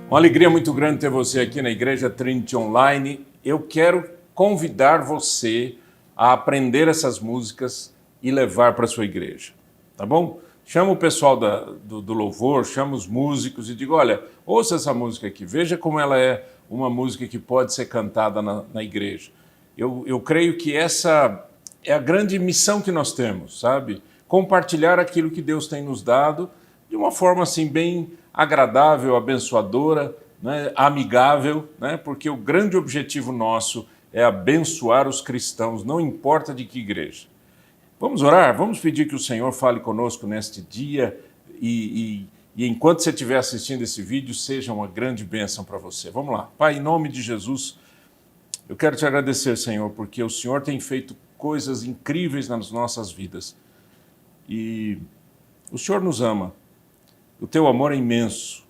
Uma alegria muito grande ter você aqui na Igreja Trinity Online. Eu quero convidar você a aprender essas músicas e levar para a sua igreja, tá bom? Chama o pessoal do louvor, chama os músicos e diga, olha, ouça essa música aqui, veja como ela é uma música que pode ser cantada na igreja. Eu creio que essa é a grande missão que nós temos, sabe? Compartilhar aquilo que Deus tem nos dado de uma forma assim bem agradável, abençoadora, né, amigável, né, porque o grande objetivo nosso é abençoar os cristãos, não importa de que igreja. Vamos orar? Vamos pedir que o Senhor fale conosco neste dia e enquanto você estiver assistindo esse vídeo, seja uma grande bênção para você. Vamos lá. Pai, em nome de Jesus, eu quero te agradecer, Senhor, porque o Senhor tem feito coisas incríveis nas nossas vidas e o Senhor nos ama. O teu amor é imenso.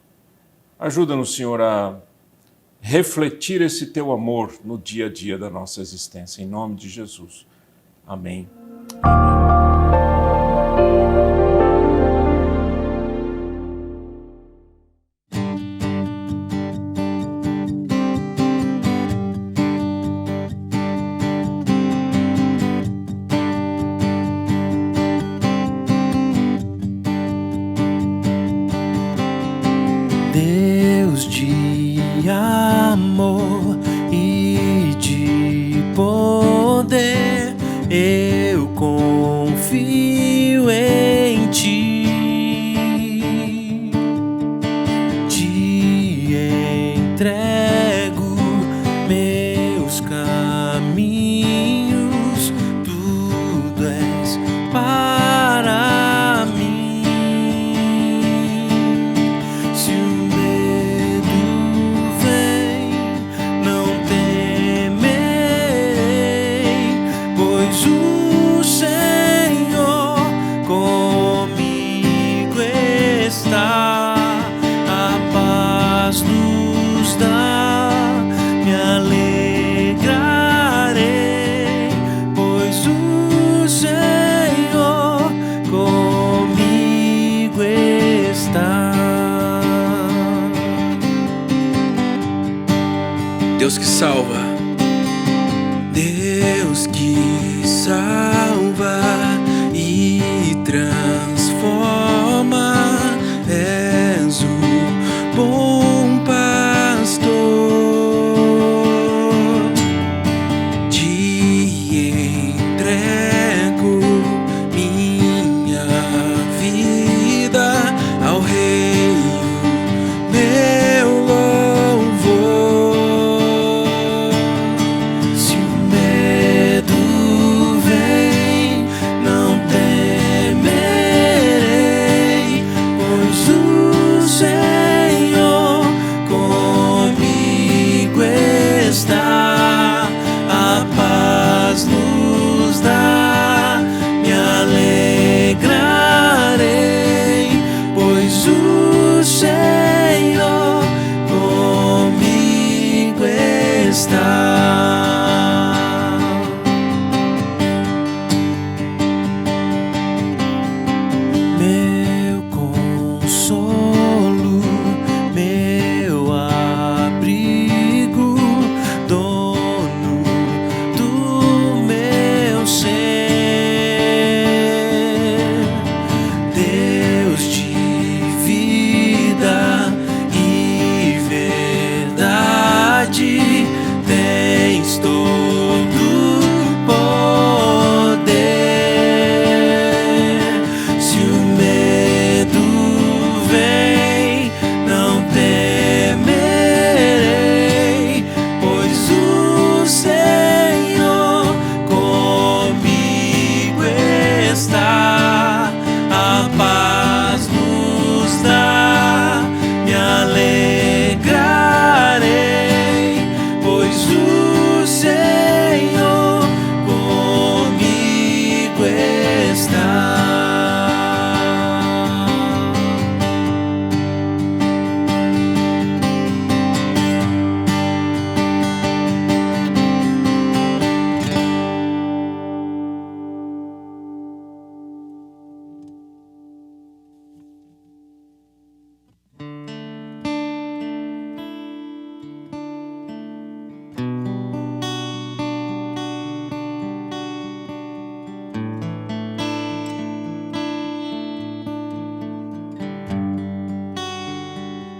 Ajuda-nos, Senhor, a refletir esse teu amor no dia a dia da nossa existência. Em nome de Jesus. Amém. Deus de amor e de poder, eu confio em ti, te entrego meus caminhos, tudo és para mim. Se o medo vem, não temerei, pois o Senhor comigo está. A paz nos dá, me alegrarei, pois o Senhor comigo está. Deus que salva, Deus que salva e transforma, és o bom pastor. Te entrego minha vida ao Rei, meu louvor. Se o medo vem, não temerei,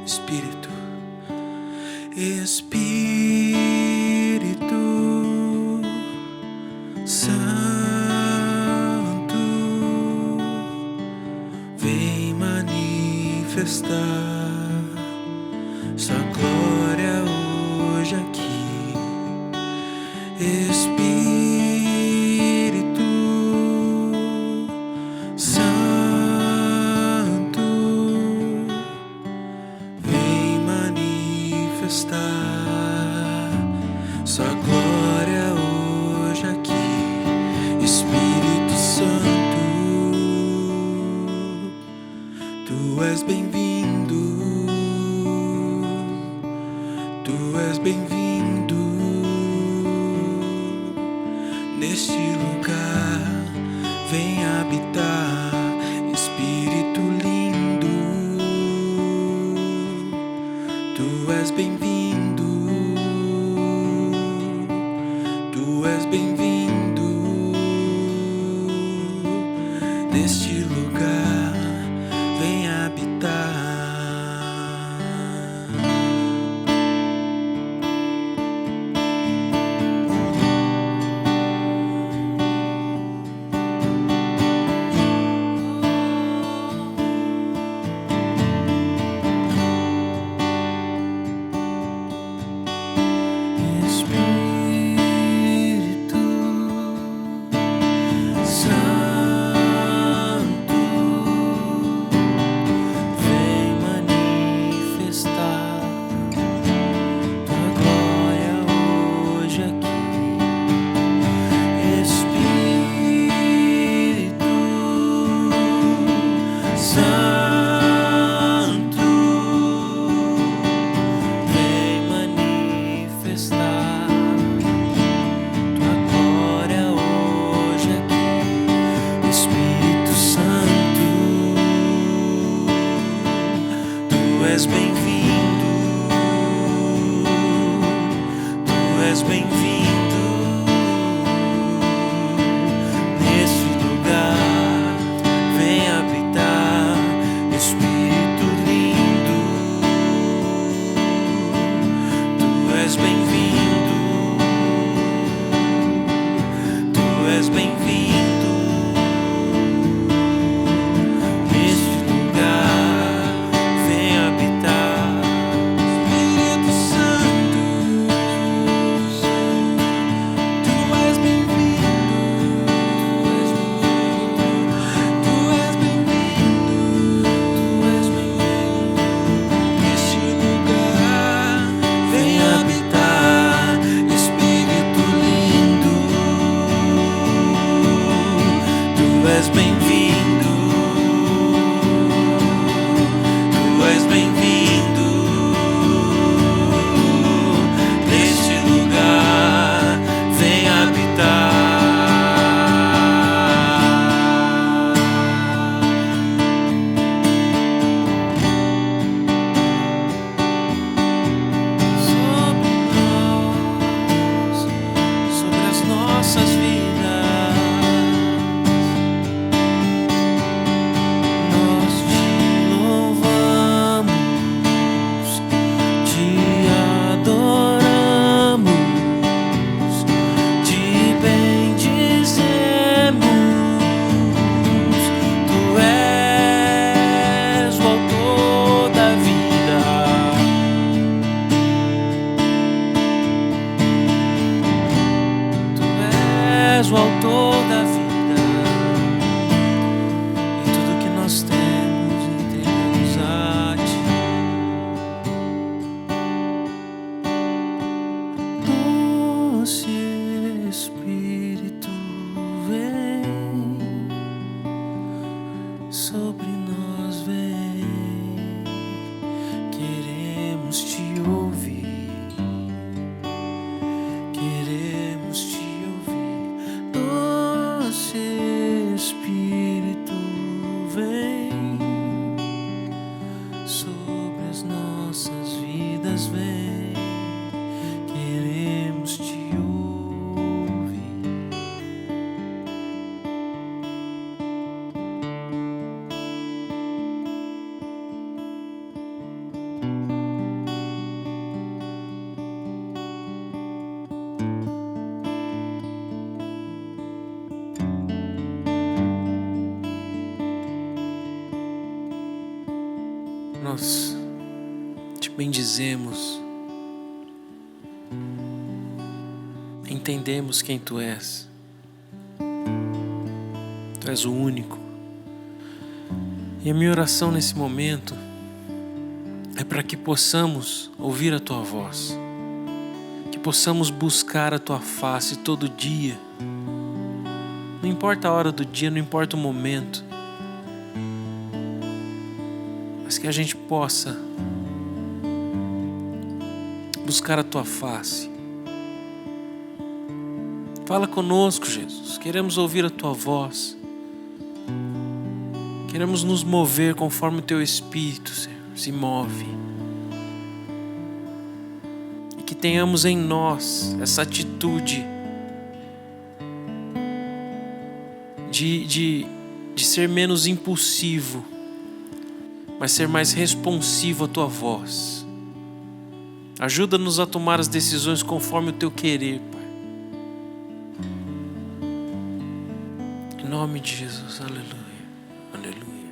Espírito, Espírito Santo, vem manifestar sua glória hoje aqui. Espírito Santo, vem manifestar sua glória hoje aqui. Espírito Santo, tu és bem-vindo, tu és bem-vindo neste lugar. Vem habitar, Espírito lindo, tu és bem-vindo, tu és bem-vindo neste lugar. Vem habitar. Espírito Santo, vem manifestar tua glória hoje aqui. Espírito Santo, vem manifestar tua glória hoje aqui. Espírito Santo, tu és bem-vindo, tu és bem-vindo nesse lugar. Vem habitar, Espírito lindo, tu és bem-vindo, tu és bem-vindo neste lugar. Vem habitar, Espírito Santo, tu és bem-vindo, tu és bem-vindo, tu és bem-vindo neste lugar. Vem habitar, Espírito lindo, tu és bem-vindo, tu és bem-vindo neste lugar. Vem habitar. Sobre nós, sobre as nossas vidas, nós te louvamos, te adoramos, te bendizemos. Tu és o autor da vida, tu és o autor da vida, e tudo que nós temos entregamos a ti. Doce Espírito, vem sobre nós, vem. Queremos te ouvir, queremos te ouvir. Doce Espírito, vem sobre as nossas vidas, vem. Queremos te ouvir. nós te bendizemos, entendemos quem Tu és. Tu és o único. E a minha oração nesse momento é para que possamos ouvir a Tua voz, que possamos buscar a Tua face todo dia. Não importa a hora do dia, não importa o momento, mas que a gente possa buscar a Tua face. Fala conosco, Jesus. Queremos ouvir a Tua voz. Queremos nos mover conforme o Teu Espírito, Senhor, se move. E que tenhamos em nós essa atitude de ser menos impulsivo, mas ser mais responsivo à Tua voz. Ajuda-nos a tomar as decisões conforme o Teu querer, Pai. Em nome de Jesus, aleluia, aleluia.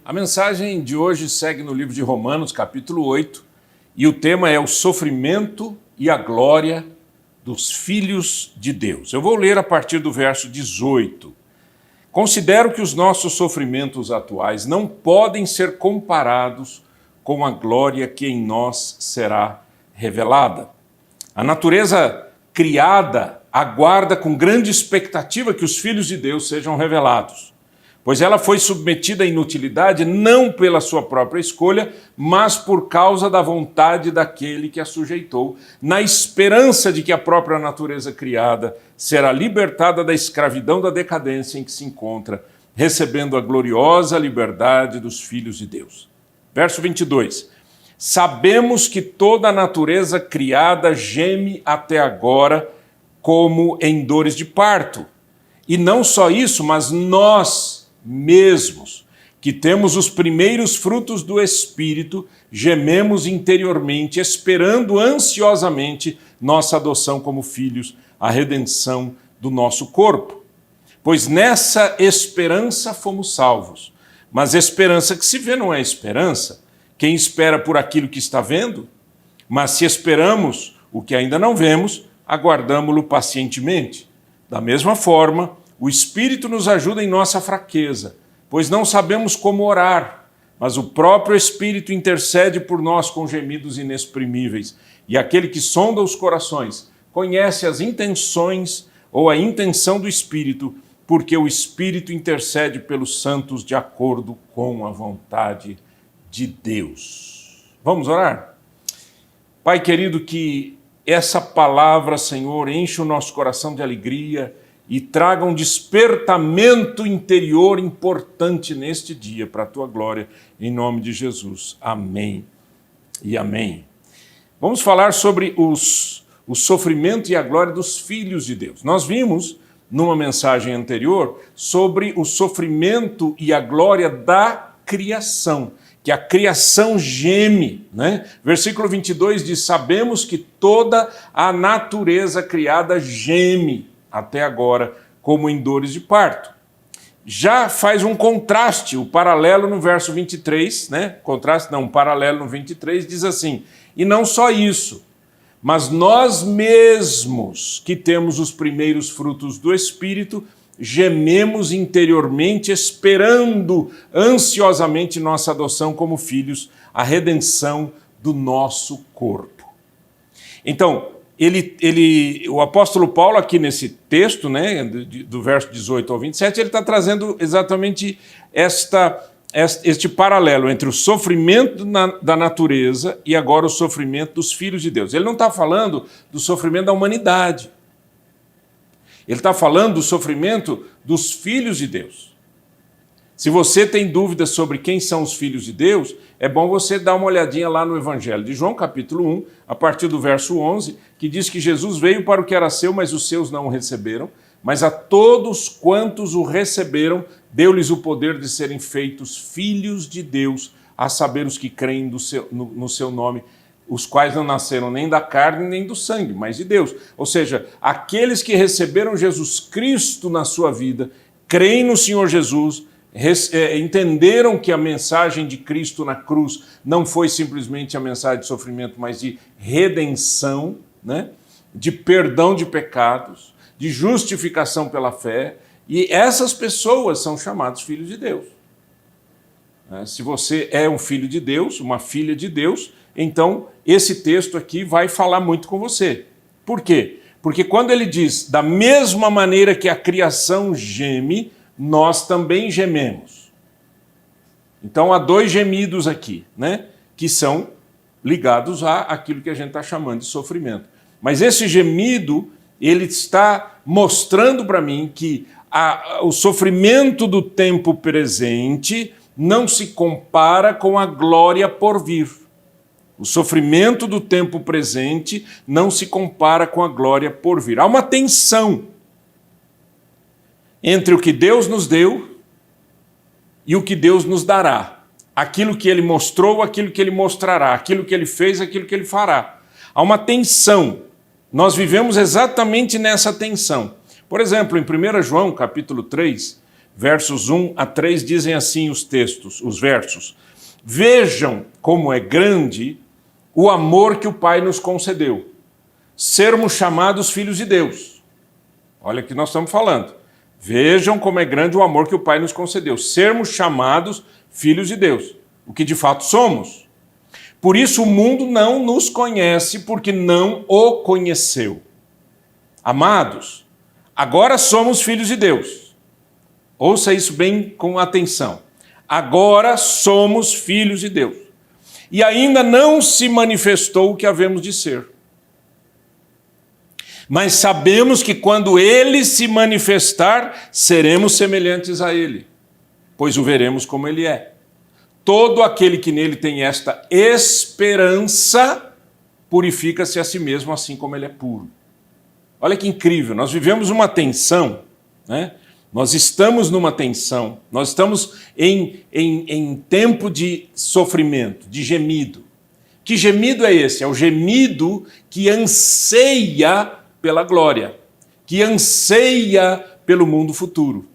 A mensagem de hoje segue no livro de Romanos, capítulo 8, e o tema é o sofrimento e a glória dos filhos de Deus. Eu vou ler a partir do verso 18. Considero que os nossos sofrimentos atuais não podem ser comparados com a glória que em nós será revelada. A natureza criada aguarda com grande expectativa que os filhos de Deus sejam revelados, pois ela foi submetida à inutilidade não pela sua própria escolha, mas por causa da vontade daquele que a sujeitou, na esperança de que a própria natureza criada será libertada da escravidão da decadência em que se encontra, recebendo a gloriosa liberdade dos filhos de Deus. Verso 22. Sabemos que toda a natureza criada geme até agora como em dores de parto. E não só isso, mas nós mesmos, que temos os primeiros frutos do Espírito, gememos interiormente, esperando ansiosamente nossa adoção como filhos, a redenção do nosso corpo. Pois nessa esperança fomos salvos. Mas esperança que se vê não é esperança. Quem espera por aquilo que está vendo? Mas se esperamos o que ainda não vemos, aguardamo-lo pacientemente. Da mesma forma, o Espírito nos ajuda em nossa fraqueza, pois não sabemos como orar, mas o próprio Espírito intercede por nós com gemidos inexprimíveis. E aquele que sonda os corações conhece as intenções ou a intenção do Espírito, porque o Espírito intercede pelos santos de acordo com a vontade de Deus. Vamos orar? Pai querido, que essa palavra, Senhor, enche o nosso coração de alegria e traga um despertamento interior importante neste dia, para a Tua glória, em nome de Jesus. Amém e amém. Vamos falar sobre o sofrimento e a glória dos filhos de Deus. Nós vimos, numa mensagem anterior, sobre o sofrimento e a glória da criação, que a criação geme, né? Versículo 22 diz, sabemos que toda a natureza criada geme até agora, como em dores de parto. Já faz um contraste, o paralelo no verso 23, né? Paralelo no 23 diz assim, e não só isso, mas nós mesmos que temos os primeiros frutos do Espírito, gememos interiormente, esperando ansiosamente nossa adoção como filhos, a redenção do nosso corpo. Então, o apóstolo Paulo aqui nesse texto, né, do verso 18 ao 27, ele está trazendo exatamente este paralelo entre o sofrimento da natureza e agora o sofrimento dos filhos de Deus. Ele não está falando do sofrimento da humanidade. Ele está falando do sofrimento dos filhos de Deus. Se você tem dúvidas sobre quem são os filhos de Deus, é bom você dar uma olhadinha lá no Evangelho de João, capítulo 1, a partir do verso 11, que diz que Jesus veio para o que era seu, mas os seus não o receberam, mas a todos quantos o receberam, deu-lhes o poder de serem feitos filhos de Deus, a saber os que creem no seu nome, os quais não nasceram nem da carne nem do sangue, mas de Deus. Ou seja, aqueles que receberam Jesus Cristo na sua vida, creem no Senhor Jesus, entenderam que a mensagem de Cristo na cruz não foi simplesmente a mensagem de sofrimento, mas de redenção, né? De perdão de pecados, de justificação pela fé, e essas pessoas são chamados filhos de Deus. Se você é um filho de Deus, uma filha de Deus, então esse texto aqui vai falar muito com você. Por quê? Porque quando ele diz, da mesma maneira que a criação geme, nós também gememos. Então há dois gemidos aqui, né? Que são ligados àquilo que a gente está chamando de sofrimento. Mas esse gemido, ele está mostrando para mim que o sofrimento do tempo presente não se compara com a glória por vir. O sofrimento do tempo presente não se compara com a glória por vir. Há uma tensão entre o que Deus nos deu e o que Deus nos dará. Aquilo que Ele mostrou, aquilo que Ele mostrará, aquilo que Ele fez, aquilo que Ele fará. Há uma tensão. Nós vivemos exatamente nessa tensão. Por exemplo, em 1 João, capítulo 3, versos 1 a 3, dizem assim os versos. Vejam como é grande o amor que o Pai nos concedeu. Sermos chamados filhos de Deus. Olha o que nós estamos falando. Vejam como é grande o amor que o Pai nos concedeu. Sermos chamados filhos de Deus. O que de fato somos. Por isso o mundo não nos conhece, porque não o conheceu. Amados, agora somos filhos de Deus. Ouça isso bem com atenção. Agora somos filhos de Deus. E ainda não se manifestou o que havemos de ser. Mas sabemos que quando Ele se manifestar, seremos semelhantes a Ele, pois o veremos como Ele é. Todo aquele que nele tem esta esperança, purifica-se a si mesmo, assim como ele é puro. Olha que incrível, nós vivemos uma tensão, né? Nós estamos numa tensão, nós estamos em tempo de sofrimento, de gemido. Que gemido é esse? É o gemido que anseia pela glória, que anseia pelo mundo futuro.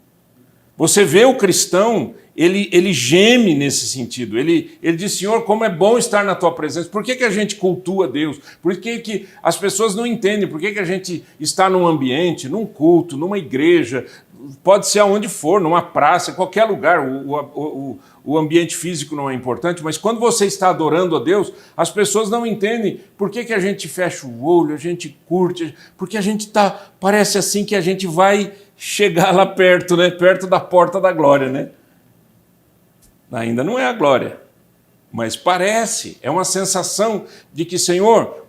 Você vê o cristão, ele geme nesse sentido. Ele diz, Senhor, como é bom estar na Tua presença. Por que a gente cultua Deus? Por que as pessoas não entendem? Por que a gente está num ambiente, num culto, numa igreja, pode ser aonde for, numa praça, qualquer lugar. O ambiente físico não é importante, mas quando você está adorando a Deus, as pessoas não entendem por que a gente fecha o olho, a gente curte, porque a gente parece assim que a gente vai chegar lá perto, né? Perto da porta da glória, né? Ainda não é a glória, mas parece, é uma sensação de que, Senhor,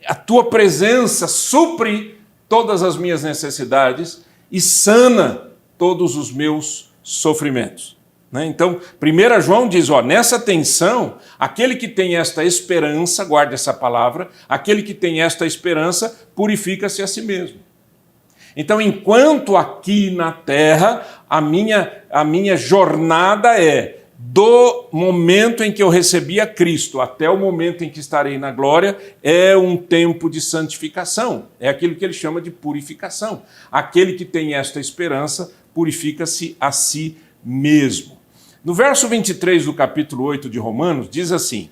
a Tua presença supre todas as minhas necessidades e sana todos os meus sofrimentos. Né? Então, 1 João diz, nessa tensão, aquele que tem esta esperança, guarde essa palavra, aquele que tem esta esperança, purifica-se a si mesmo. Então, enquanto aqui na terra, a minha jornada é do momento em que eu recebi a Cristo até o momento em que estarei na glória, é um tempo de santificação. É aquilo que ele chama de purificação. Aquele que tem esta esperança purifica-se a si mesmo. No verso 23 do capítulo 8 de Romanos, diz assim,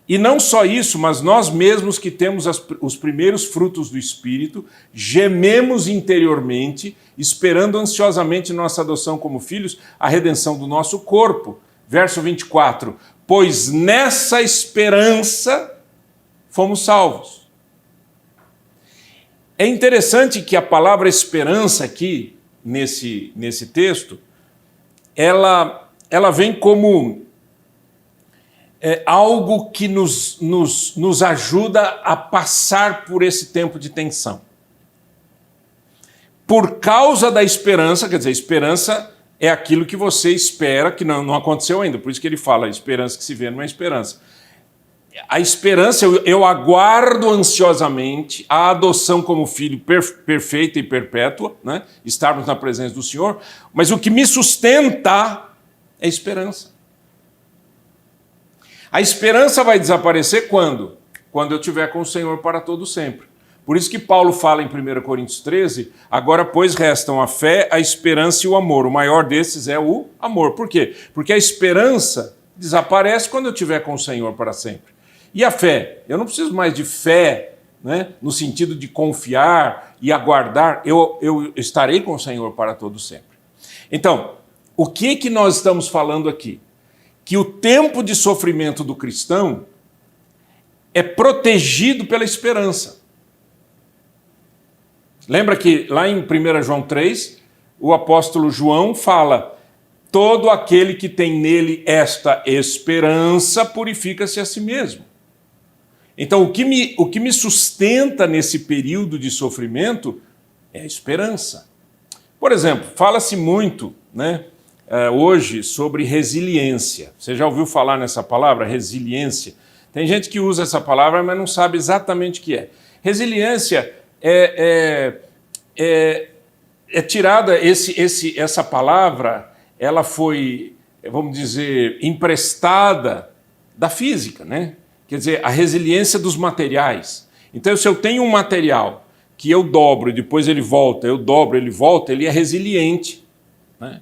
e não só isso, mas nós mesmos que temos os primeiros frutos do Espírito, gememos interiormente, esperando ansiosamente nossa adoção como filhos, a redenção do nosso corpo. Verso 24, pois nessa esperança fomos salvos. É interessante que a palavra esperança aqui, nesse texto, ela vem como algo que nos ajuda a passar por esse tempo de tensão. Por causa da esperança, quer dizer, esperança é aquilo que você espera, que não aconteceu ainda, por isso que ele fala, a esperança que se vê não é esperança. A esperança, eu aguardo ansiosamente a adoção como filho perfeita e perpétua, né? Estarmos na presença do Senhor, mas o que me sustenta é a esperança. A esperança vai desaparecer quando? Quando eu estiver com o Senhor para todo sempre. Por isso que Paulo fala em 1 Coríntios 13, agora, pois, restam a fé, a esperança e o amor. O maior desses é o amor. Por quê? Porque a esperança desaparece quando eu estiver com o Senhor para sempre. E a fé? Eu não preciso mais de fé, né, no sentido de confiar e aguardar. Eu estarei com o Senhor para todo sempre. Então, o que nós estamos falando aqui? Que o tempo de sofrimento do cristão é protegido pela esperança. Lembra que lá em 1 João 3, o apóstolo João fala: todo aquele que tem nele esta esperança purifica-se a si mesmo. Então, o que me sustenta nesse período de sofrimento é a esperança. Por exemplo, fala-se muito, né, hoje sobre resiliência. Você já ouviu falar nessa palavra, resiliência? Tem gente que usa essa palavra, mas não sabe exatamente o que é. Resiliência é tirada, essa palavra, ela foi, vamos dizer, emprestada da física, né? Quer dizer, a resiliência dos materiais. Então, se eu tenho um material que eu dobro e depois ele volta, eu dobro, ele volta, ele é resiliente, né?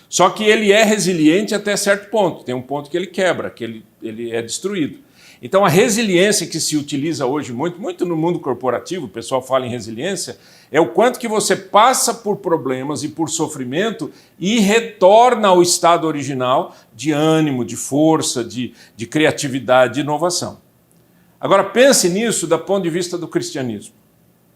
Só que ele é resiliente até certo ponto. Tem um ponto que ele quebra, que ele é destruído. Então, a resiliência que se utiliza hoje muito no mundo corporativo, o pessoal fala em resiliência, é o quanto que você passa por problemas e por sofrimento e retorna ao estado original de ânimo, de força, de criatividade, de inovação. Agora, pense nisso do ponto de vista do cristianismo,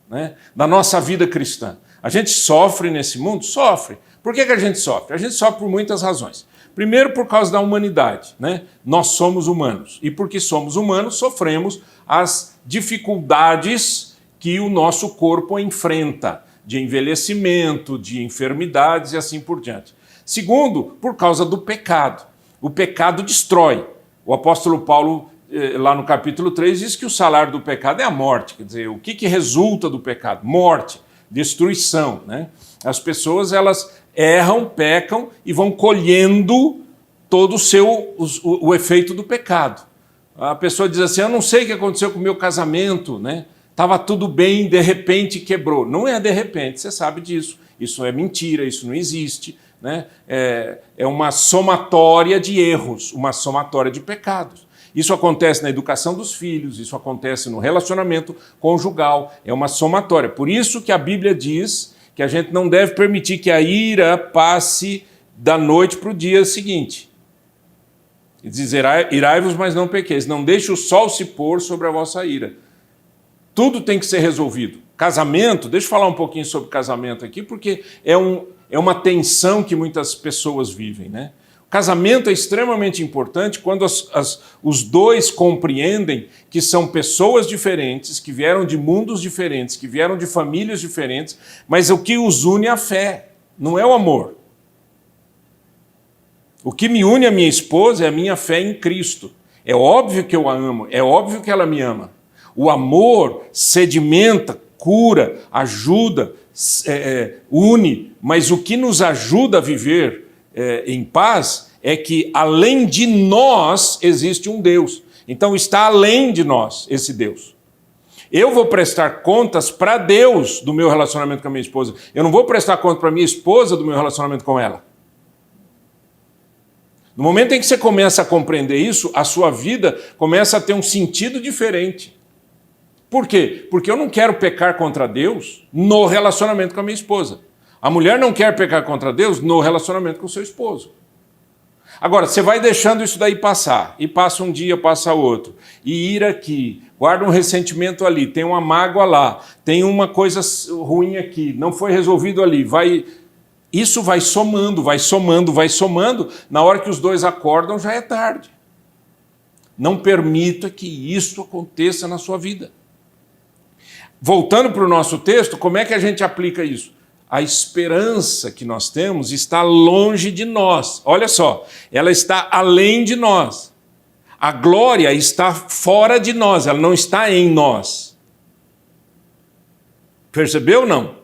né? Da nossa vida cristã. A gente sofre nesse mundo? Sofre. Por que a gente sofre? A gente sofre por muitas razões. Primeiro, por causa da humanidade, né? Nós somos humanos. E porque somos humanos, sofremos as dificuldades que o nosso corpo enfrenta, de envelhecimento, de enfermidades e assim por diante. Segundo, por causa do pecado. O pecado destrói. O apóstolo Paulo, lá no capítulo 3, diz que o salário do pecado é a morte. Quer dizer, o que resulta do pecado? Morte, destruição, né? As pessoas, elas erram, pecam e vão colhendo todo o efeito do pecado. A pessoa diz assim: eu não sei o que aconteceu com o meu casamento, né? Estava tudo bem, de repente quebrou. Não é de repente, você sabe disso. Isso é mentira, isso não existe, né? É uma somatória de erros, uma somatória de pecados. Isso acontece na educação dos filhos, isso acontece no relacionamento conjugal, é uma somatória. Por isso que a Bíblia diz que a gente não deve permitir que a ira passe da noite para o dia seguinte. E diz: irai-vos, mas não pequeis. Não deixe o sol se pôr sobre a vossa ira. Tudo tem que ser resolvido. Casamento, deixa eu falar um pouquinho sobre casamento aqui, porque é uma tensão que muitas pessoas vivem, né? O casamento é extremamente importante quando os dois compreendem que são pessoas diferentes, que vieram de mundos diferentes, que vieram de famílias diferentes, mas o que os une é a fé, não é o amor. O que me une à minha esposa é a minha fé em Cristo. É óbvio que eu a amo, é óbvio que ela me ama. O amor sedimenta, cura, ajuda, une, mas o que nos ajuda a viver em paz é que além de nós existe um Deus. Então está além de nós esse Deus. Eu vou prestar contas para Deus do meu relacionamento com a minha esposa. Eu não vou prestar conta para a minha esposa do meu relacionamento com ela. No momento em que você começa a compreender isso, a sua vida começa a ter um sentido diferente. Por quê? Porque eu não quero pecar contra Deus no relacionamento com a minha esposa. A mulher não quer pecar contra Deus no relacionamento com o seu esposo. Agora, você vai deixando isso daí passar, e passa um dia, passa outro, e ira aqui, guarda um ressentimento ali, tem uma mágoa lá, tem uma coisa ruim aqui, não foi resolvido ali, isso vai somando, vai somando, vai somando, na hora que os dois acordam já é tarde. Não permita que isso aconteça na sua vida. Voltando para o nosso texto, como é que a gente aplica isso? A esperança que nós temos está longe de nós. Olha só, ela está além de nós. A glória está fora de nós, ela não está em nós. Percebeu ou não?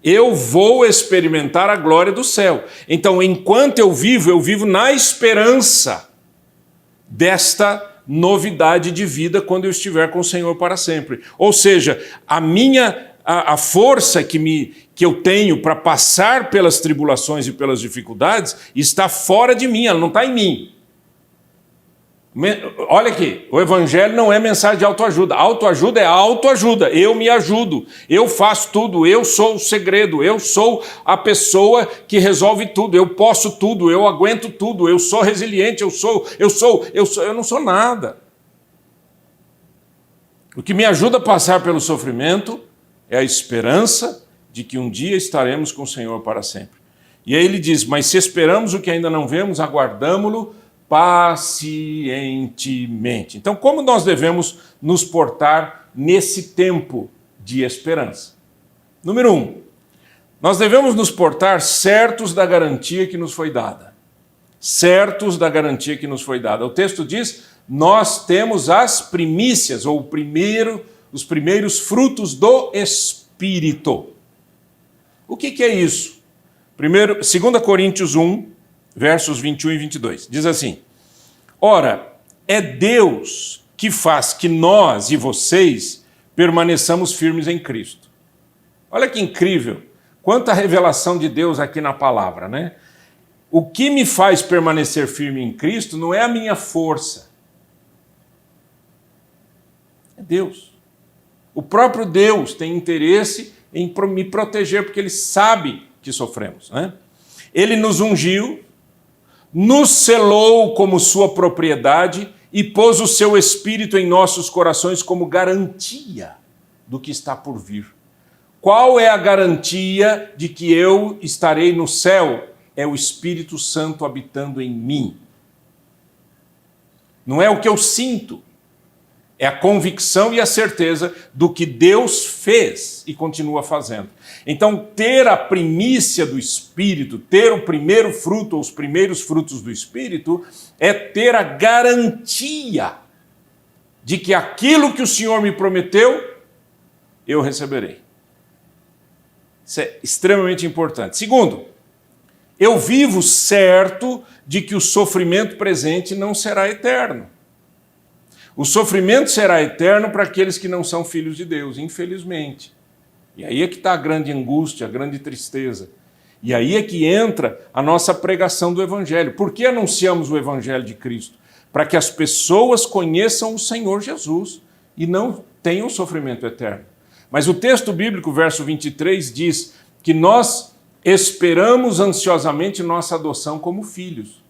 Eu vou experimentar a glória do céu. Então, enquanto eu vivo na esperança desta novidade de vida quando eu estiver com o Senhor para sempre. Ou seja, a força que eu tenho para passar pelas tribulações e pelas dificuldades está fora de mim, ela não está em mim. Olha aqui, o evangelho não é mensagem de autoajuda. Autoajuda é autoajuda. Eu me ajudo, eu faço tudo, eu sou o segredo, eu sou a pessoa que resolve tudo, eu posso tudo, eu aguento tudo, eu sou resiliente, eu não sou nada. O que me ajuda a passar pelo sofrimento é a esperança de que um dia estaremos com o Senhor para sempre. E aí ele diz, mas se esperamos o que ainda não vemos, aguardamo-lo pacientemente. Então, como nós devemos nos portar nesse tempo de esperança? Número 1, nós devemos nos portar certos da garantia que nos foi dada. Certos da garantia que nos foi dada. O texto diz, nós temos as primícias, ou os primeiros frutos do Espírito. O que é isso? 2 Coríntios 1, versos 21 e 22. Diz assim, ora, é Deus que faz que nós e vocês permaneçamos firmes em Cristo. Olha que incrível, quanta revelação de Deus aqui na palavra, né? O que me faz permanecer firme em Cristo não é a minha força. É Deus. O próprio Deus tem interesse em me proteger, porque Ele sabe que sofremos, né? Ele nos ungiu, nos selou como sua propriedade e pôs o seu Espírito em nossos corações como garantia do que está por vir. Qual é a garantia de que eu estarei no céu? É o Espírito Santo habitando em mim. Não é o que eu sinto, é a convicção e a certeza do que Deus fez e continua fazendo. Então, ter a primícia do Espírito, ter o primeiro fruto, ou os primeiros frutos do Espírito, é ter a garantia de que aquilo que o Senhor me prometeu, eu receberei. Isso é extremamente importante. Segundo, eu vivo certo de que o sofrimento presente não será eterno. O sofrimento será eterno para aqueles que não são filhos de Deus, infelizmente. E aí é que está a grande angústia, a grande tristeza. E aí é que entra a nossa pregação do Evangelho. Por que anunciamos o Evangelho de Cristo? Para que as pessoas conheçam o Senhor Jesus e não tenham sofrimento eterno. Mas o texto bíblico, verso 23, diz que nós esperamos ansiosamente nossa adoção como filhos.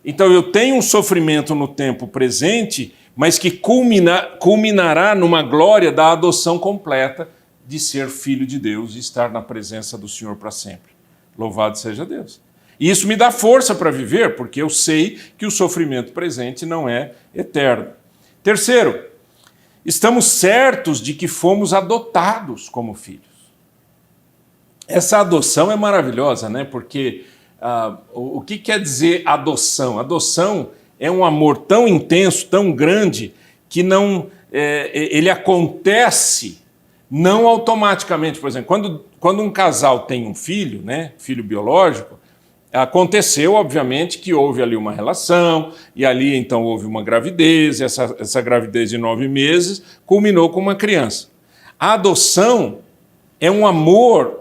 Então eu tenho um sofrimento no tempo presente, mas que culminará numa glória da adoção completa de ser filho de Deus e estar na presença do Senhor para sempre. Louvado seja Deus. E isso me dá força para viver, porque eu sei que o sofrimento presente não é eterno. Terceiro, estamos certos de que fomos adotados como filhos. Essa adoção é maravilhosa, né? Porque o que quer dizer adoção? Adoção é um amor tão intenso, tão grande, que ele acontece não automaticamente. Por exemplo, quando um casal tem um filho, né, filho biológico, aconteceu, obviamente, que houve ali uma relação, e ali então houve uma gravidez, essa gravidez de 9 meses culminou com uma criança. A adoção é um amor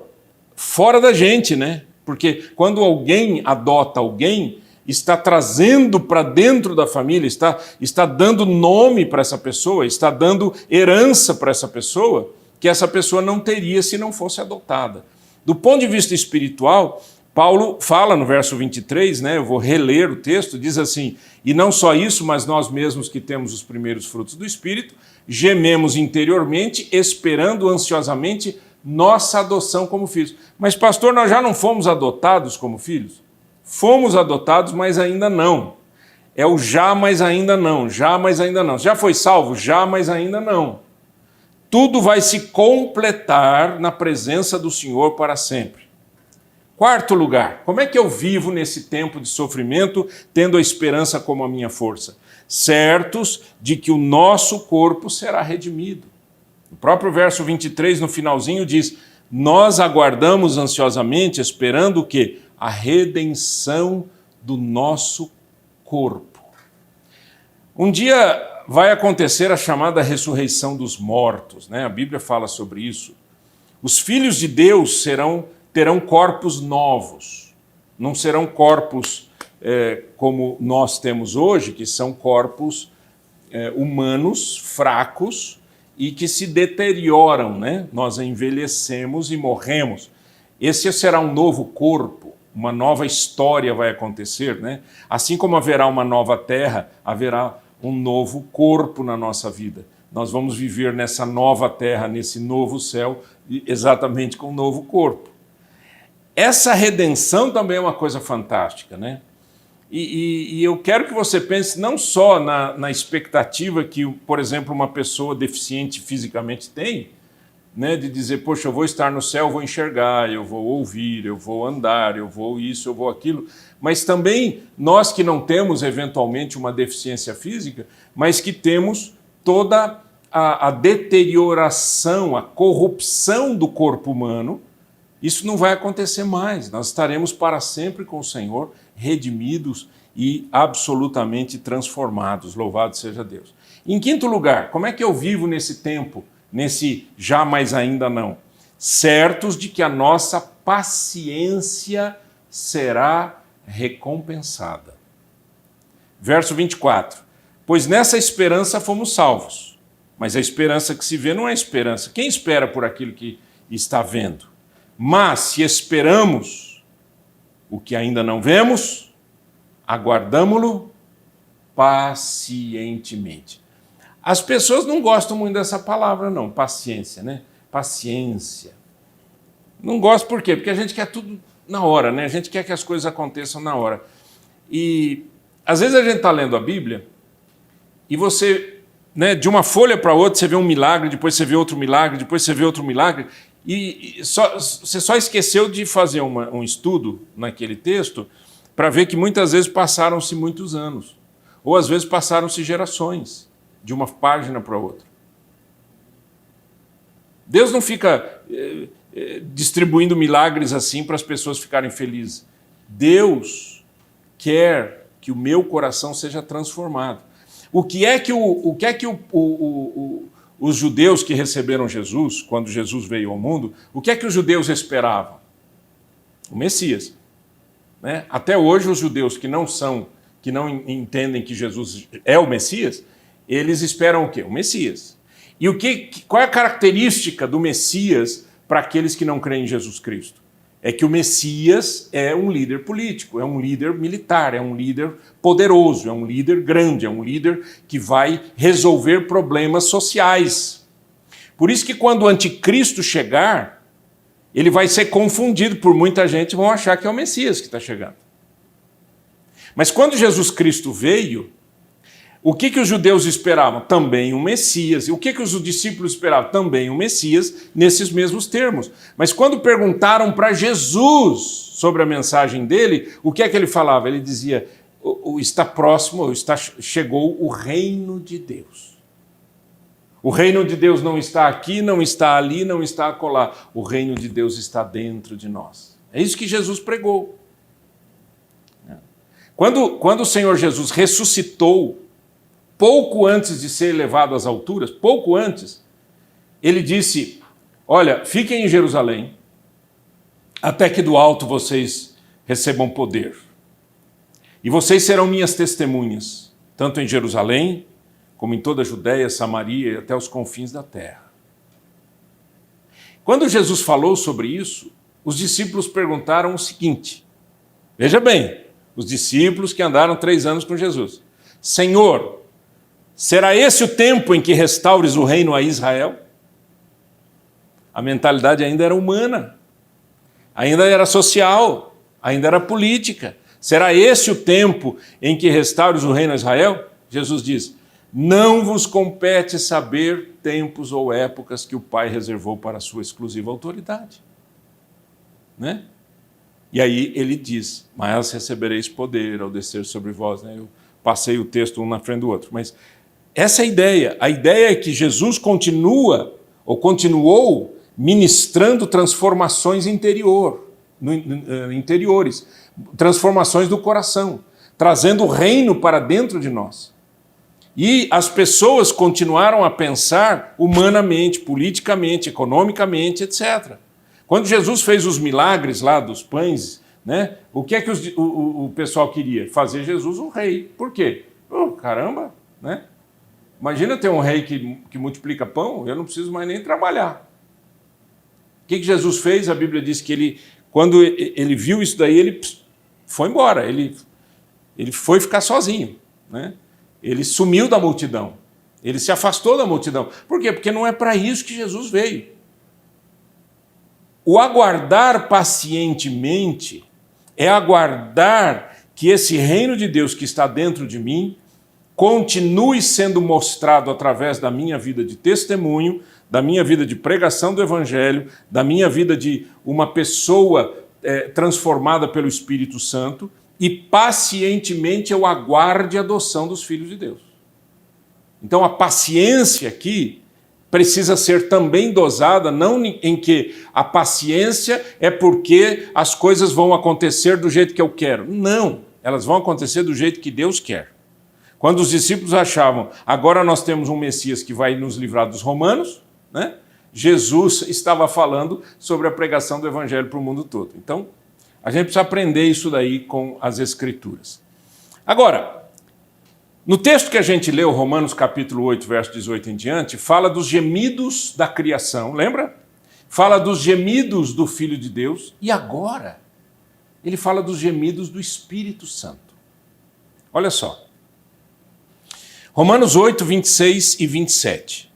fora da gente, né? Porque quando alguém adota alguém, está trazendo para dentro da família, está dando nome para essa pessoa, está dando herança para essa pessoa, que essa pessoa não teria se não fosse adotada. Do ponto de vista espiritual, Paulo fala no verso 23, né, eu vou reler o texto, diz assim, e não só isso, mas nós mesmos que temos os primeiros frutos do Espírito, gememos interiormente, esperando ansiosamente nossa adoção como filhos. Mas pastor, nós já não fomos adotados como filhos? Fomos adotados, mas ainda não. É o já, mas ainda não, já, mas ainda não. Já foi salvo? Já, mas ainda não. Tudo vai se completar na presença do Senhor para sempre. Quarto lugar, como é que eu vivo nesse tempo de sofrimento, tendo a esperança como a minha força? Certos de que o nosso corpo será redimido. O próprio verso 23, no finalzinho, diz, nós aguardamos ansiosamente, esperando o quê? A redenção do nosso corpo. Um dia vai acontecer a chamada ressurreição dos mortos, né? A Bíblia fala sobre isso. Os filhos de Deus terão corpos novos, não serão corpos como nós temos hoje, que são corpos humanos, fracos e que se deterioram, né? Nós envelhecemos e morremos. Esse será um novo corpo, uma nova história vai acontecer, né? Assim como haverá uma nova terra, haverá um novo corpo na nossa vida. Nós vamos viver nessa nova terra, nesse novo céu, exatamente com um novo corpo. Essa redenção também é uma coisa fantástica, né? E eu quero que você pense não só na expectativa que, por exemplo, uma pessoa deficiente fisicamente tem, né, de dizer, poxa, eu vou estar no céu, eu vou enxergar, eu vou ouvir, eu vou andar, eu vou isso, eu vou aquilo, mas também nós que não temos eventualmente uma deficiência física, mas que temos toda a deterioração, a corrupção do corpo humano, isso não vai acontecer mais, nós estaremos para sempre com o Senhor, redimidos e absolutamente transformados, louvado seja Deus. Em quinto lugar, como é que eu vivo nesse tempo, nesse já mais ainda não? Certos de que a nossa paciência será recompensada. Verso 24. Pois nessa esperança fomos salvos. Mas a esperança que se vê não é esperança. Quem espera por aquilo que está vendo? Mas se esperamos o que ainda não vemos, aguardamo-lo pacientemente. As pessoas não gostam muito dessa palavra, não, paciência, né? Paciência. Não gosto por quê? Porque a gente quer tudo na hora, né? A gente quer que as coisas aconteçam na hora. E às vezes a gente está lendo a Bíblia e você, né, de uma folha para outra, você vê um milagre, depois você vê outro milagre, depois você vê outro milagre, você só esqueceu de fazer um estudo naquele texto para ver que muitas vezes passaram-se muitos anos, ou às vezes passaram-se gerações, de uma página para outra. Deus não fica distribuindo milagres assim para as pessoas ficarem felizes. Deus quer que o meu coração seja transformado. O que é que os judeus que receberam Jesus, quando Jesus veio ao mundo, o que é que os judeus esperavam? O Messias. Né? Até hoje, os judeus que não entendem que Jesus é o Messias, eles esperam o quê? O Messias. E qual é a característica do Messias para aqueles que não creem em Jesus Cristo? É que o Messias é um líder político, é um líder militar, é um líder poderoso, é um líder grande, é um líder que vai resolver problemas sociais. Por isso que quando o anticristo chegar, ele vai ser confundido por muita gente, vão achar que é o Messias que está chegando. Mas quando Jesus Cristo veio, o que os judeus esperavam? Também um Messias. E o que os discípulos esperavam? Também um Messias, nesses mesmos termos. Mas quando perguntaram para Jesus sobre a mensagem dele, o que é que ele falava? Ele dizia, está próximo, chegou o reino de Deus. O reino de Deus não está aqui, não está ali, não está acolá. O reino de Deus está dentro de nós. É isso que Jesus pregou. Quando o Senhor Jesus ressuscitou, pouco antes de ser elevado às alturas, pouco antes, ele disse, olha, fiquem em Jerusalém, até que do alto vocês recebam poder. E vocês serão minhas testemunhas, tanto em Jerusalém, como em toda a Judéia, Samaria e até os confins da terra. Quando Jesus falou sobre isso, os discípulos perguntaram o seguinte, veja bem, os discípulos que andaram 3 anos com Jesus, Senhor, será esse o tempo em que restaures o reino a Israel? A mentalidade ainda era humana, ainda era social, ainda era política. Será esse o tempo em que restaures o reino a Israel? Jesus diz, não vos compete saber tempos ou épocas que o Pai reservou para a sua exclusiva autoridade. Né? E aí ele diz, mas recebereis poder ao descer sobre vós. Né? Eu passei o texto um na frente do outro, mas essa é a ideia é que Jesus continuou ministrando transformações interiores, transformações do coração, trazendo o reino para dentro de nós. E as pessoas continuaram a pensar humanamente, politicamente, economicamente, etc. Quando Jesus fez os milagres lá dos pães, né, o que é que o pessoal queria? Fazer Jesus um rei. Por quê? Caramba, né? Imagina ter um rei que multiplica pão, eu não preciso mais nem trabalhar. O que Jesus fez? A Bíblia diz que quando ele viu isso daí, ele foi embora, ele foi ficar sozinho, né? Ele sumiu da multidão, ele se afastou da multidão. Por quê? Porque não é para isso que Jesus veio. O aguardar pacientemente é aguardar que esse reino de Deus que está dentro de mim continue sendo mostrado através da minha vida de testemunho, da minha vida de pregação do Evangelho, da minha vida de uma pessoa transformada pelo Espírito Santo, e pacientemente eu aguarde a adoção dos filhos de Deus. Então a paciência aqui precisa ser também dosada, não em que a paciência é porque as coisas vão acontecer do jeito que eu quero. Não, elas vão acontecer do jeito que Deus quer. Quando os discípulos achavam, agora nós temos um Messias que vai nos livrar dos romanos, né? Jesus estava falando sobre a pregação do Evangelho para o mundo todo. Então, a gente precisa aprender isso daí com as Escrituras. Agora, no texto que a gente leu, Romanos capítulo 8, verso 18 em diante, fala dos gemidos da criação, lembra? Fala dos gemidos do Filho de Deus, e agora ele fala dos gemidos do Espírito Santo. Olha só. Romanos 8, 26 e 27.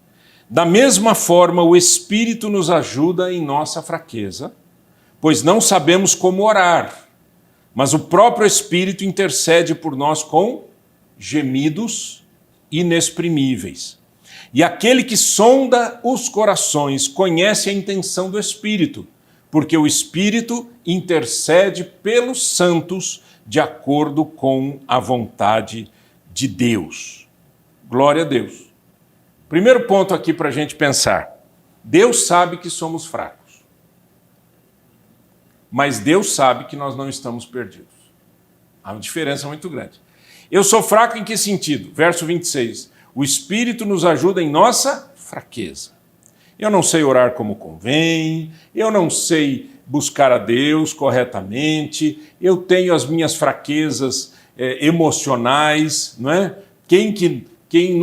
Da mesma forma, o Espírito nos ajuda em nossa fraqueza, pois não sabemos como orar, mas o próprio Espírito intercede por nós com gemidos inexprimíveis. E aquele que sonda os corações conhece a intenção do Espírito, porque o Espírito intercede pelos santos de acordo com a vontade de Deus. Glória a Deus. Primeiro ponto aqui para a gente pensar. Deus sabe que somos fracos. Mas Deus sabe que nós não estamos perdidos. Há uma diferença muito grande. Eu sou fraco em que sentido? Verso 26. O Espírito nos ajuda em nossa fraqueza. Eu não sei orar como convém, eu não sei buscar a Deus corretamente, eu tenho as minhas fraquezas emocionais, não é? Quem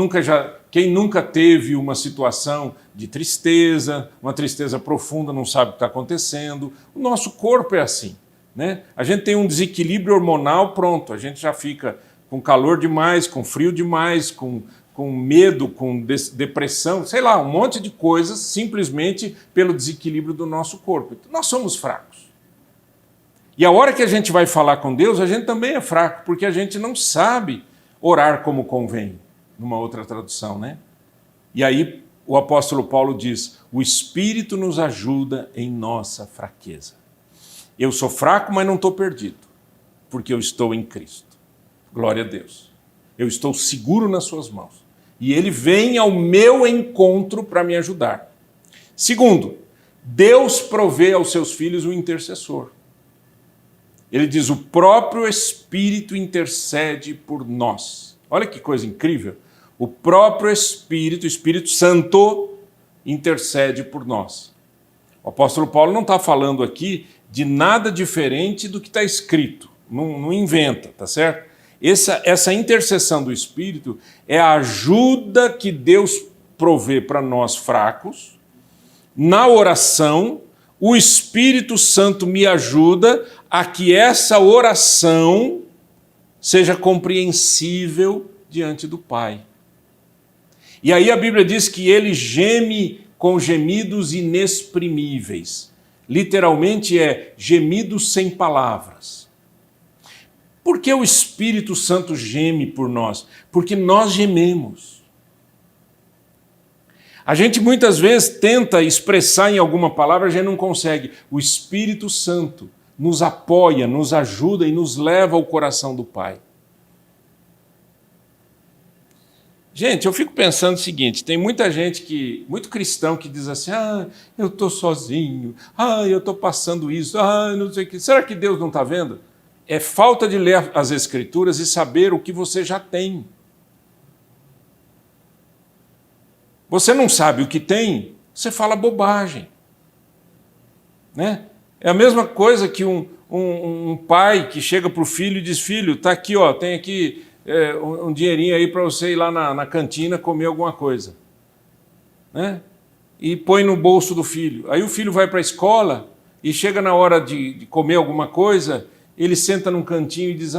nunca teve uma situação de tristeza, uma tristeza profunda, não sabe o que está acontecendo. O nosso corpo é assim, né? A gente tem um desequilíbrio hormonal, pronto, a gente já fica com calor demais, com frio demais, com medo, com depressão, sei lá, um monte de coisas simplesmente pelo desequilíbrio do nosso corpo. Então, nós somos fracos. E a hora que a gente vai falar com Deus, a gente também é fraco, porque a gente não sabe orar como convém, numa outra tradução, né? E aí o apóstolo Paulo diz, o Espírito nos ajuda em nossa fraqueza. Eu sou fraco, mas não estou perdido, porque eu estou em Cristo. Glória a Deus. Eu estou seguro nas suas mãos. E Ele vem ao meu encontro para me ajudar. Segundo, Deus provê aos seus filhos um intercessor. Ele diz, o próprio Espírito intercede por nós. Olha que coisa incrível. O próprio Espírito, o Espírito Santo, intercede por nós. O apóstolo Paulo não está falando aqui de nada diferente do que está escrito. Não inventa, tá certo? Essa intercessão do Espírito é a ajuda que Deus provê para nós fracos. Na oração, o Espírito Santo me ajuda a que essa oração seja compreensível diante do Pai. E aí a Bíblia diz que ele geme com gemidos inexprimíveis. Literalmente é gemidos sem palavras. Por que o Espírito Santo geme por nós? Porque nós gememos. A gente muitas vezes tenta expressar em alguma palavra, a gente não consegue. O Espírito Santo nos apoia, nos ajuda e nos leva ao coração do Pai. Gente, eu fico pensando o seguinte, tem muita gente, muito cristão que diz assim, eu estou sozinho, eu estou passando isso, não sei o que. Será que Deus não está vendo? É falta de ler as Escrituras e saber o que você já tem. você não sabe o que tem, você fala bobagem. Né? É a mesma coisa que um pai que chega para o filho e diz: filho, está aqui, ó, tem aqui um dinheirinho aí para você ir lá na cantina comer alguma coisa. Né? E põe no bolso do filho. Aí o filho vai para a escola e chega na hora de comer alguma coisa, ele senta num cantinho e diz: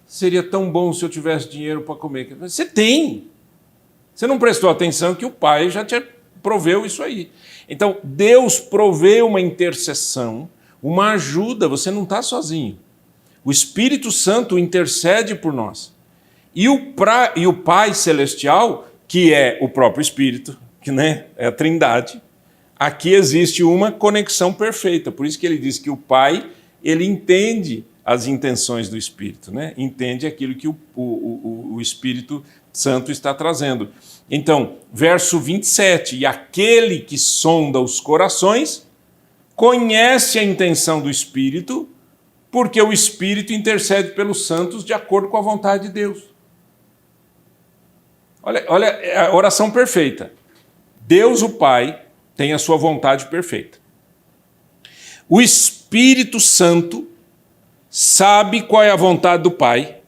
seria tão bom se eu tivesse dinheiro para comer. Você tem. Você não prestou atenção que o pai já te proveu isso aí. Então, Deus provê uma intercessão, uma ajuda, você não está sozinho. O Espírito Santo intercede por nós. E o Pai Celestial, que é o próprio Espírito, que, né, é a Trindade, aqui existe uma conexão perfeita. Por isso que ele diz que o Pai, ele entende as intenções do Espírito, né? Entende aquilo que o Espírito Santo está trazendo. Então, verso 27, e aquele que sonda os corações conhece a intenção do Espírito, porque o Espírito intercede pelos santos de acordo com a vontade de Deus. Olha a oração perfeita. Deus, o Pai, tem a sua vontade perfeita. O Espírito Santo sabe qual é a vontade do Pai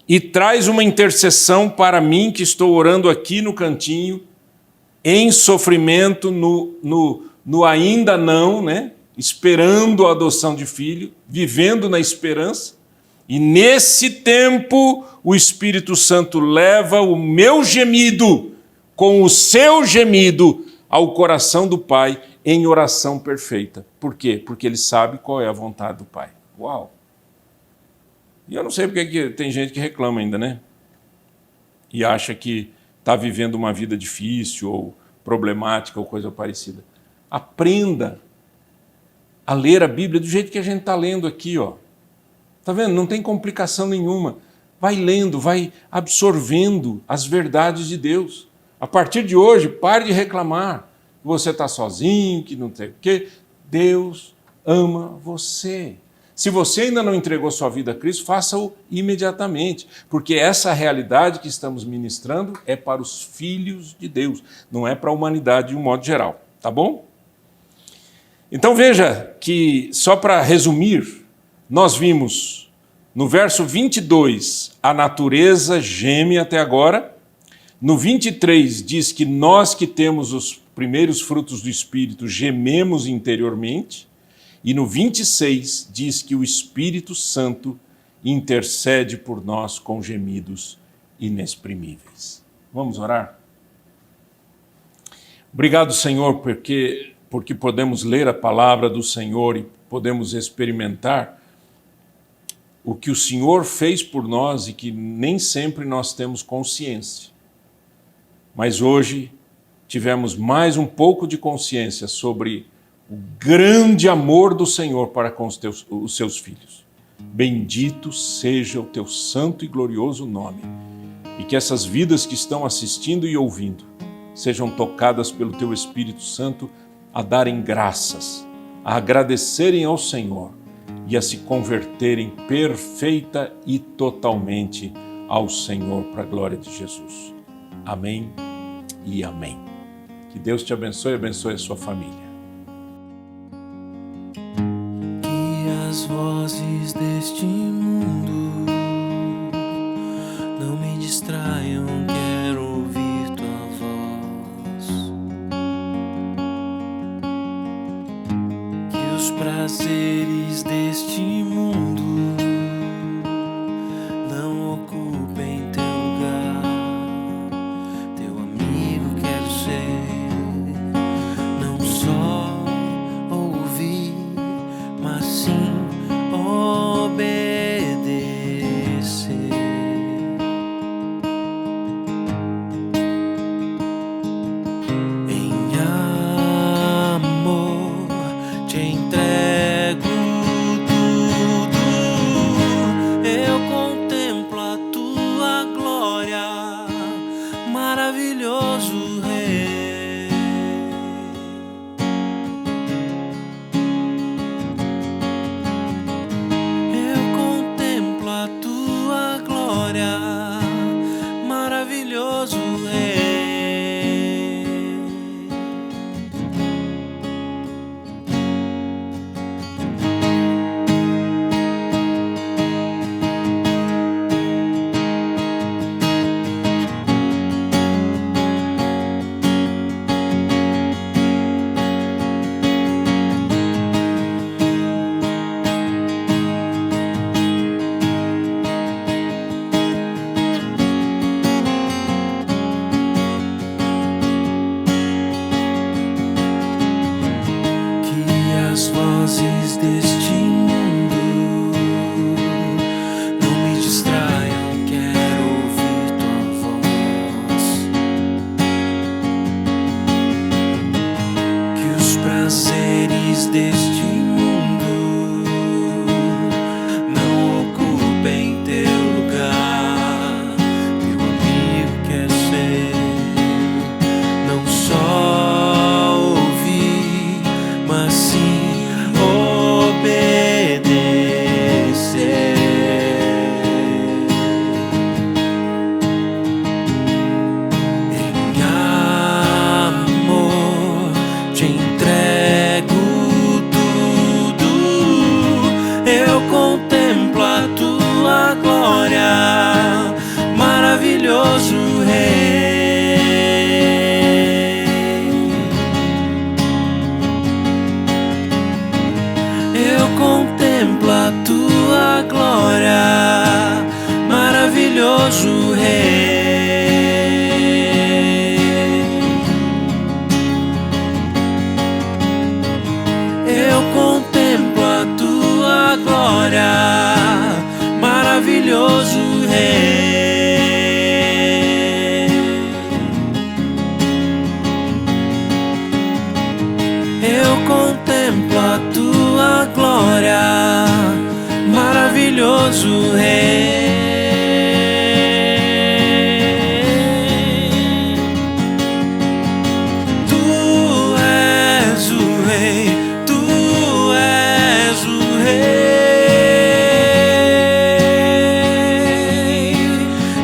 e traz uma intercessão para mim que estou orando aqui no cantinho, em sofrimento, no ainda não, né? Esperando a adoção de filho, vivendo na esperança. E nesse tempo o Espírito Santo leva o meu gemido com o seu gemido ao coração do Pai em oração perfeita. Por quê? Porque ele sabe qual é a vontade do Pai. Uau! E eu não sei porque que tem gente que reclama ainda, né? E acha que está vivendo uma vida difícil ou problemática ou coisa parecida. Aprenda a ler a Bíblia do jeito que a gente está lendo aqui, ó. Tá vendo? Não tem complicação nenhuma. Vai lendo, vai absorvendo as verdades de Deus. A partir de hoje, pare de reclamar que você está sozinho, que não sei o quê. Deus ama você. Se você ainda não entregou sua vida a Cristo, faça-o imediatamente, porque essa realidade que estamos ministrando é para os filhos de Deus, não é para a humanidade de um modo geral, tá bom? Então veja que, só para resumir, nós vimos no verso 22, a natureza geme até agora. No 23 diz que nós que temos os primeiros frutos do Espírito gememos interiormente. E no 26 diz que o Espírito Santo intercede por nós com gemidos inexprimíveis. Vamos orar? Obrigado, Senhor, porque podemos ler a palavra do Senhor e podemos experimentar o que o Senhor fez por nós e que nem sempre nós temos consciência. Mas hoje tivemos mais um pouco de consciência sobre o grande amor do Senhor para com os seus filhos. Bendito seja o teu santo e glorioso nome, e que essas vidas que estão assistindo e ouvindo sejam tocadas pelo teu Espírito Santo a darem graças, a agradecerem ao Senhor e a se converterem perfeita e totalmente ao Senhor para a glória de Jesus. Amém e amém. Que Deus te abençoe e abençoe a sua família. As vozes deste mundo não me distraiam, quero ouvir tua voz. Que os prazeres deste mundo não ocupem teu lugar. Teu amigo quero ser, não só ouvir, mas sim obedecer. Em amor te entrego tudo. maravilhoso Rei. Eu contemplo a tua glória, maravilhoso Rei. Eu contemplo a tua glória, maravilhoso Rei. Tu és o Rei, tu és o Rei.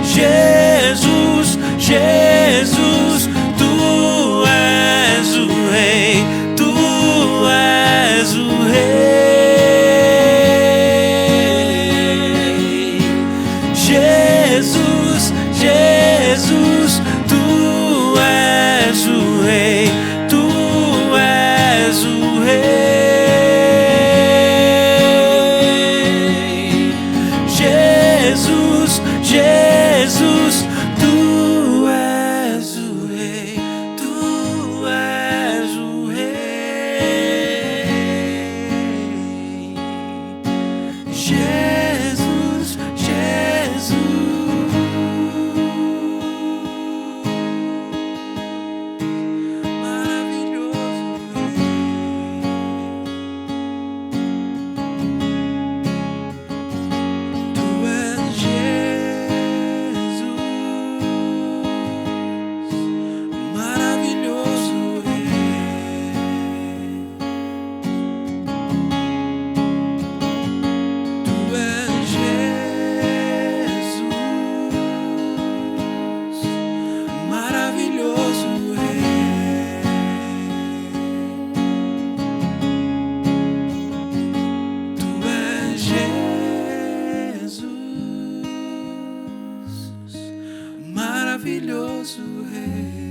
Jesus, Jesus, tu és o Rei, tu és o Rei. Jesus, Jesus, tu és o Rei, tu és o Rei. Jesus, Jesus, tu és o Rei, tu és o Rei. Jesus, Jesus. Maravilhoso Rei.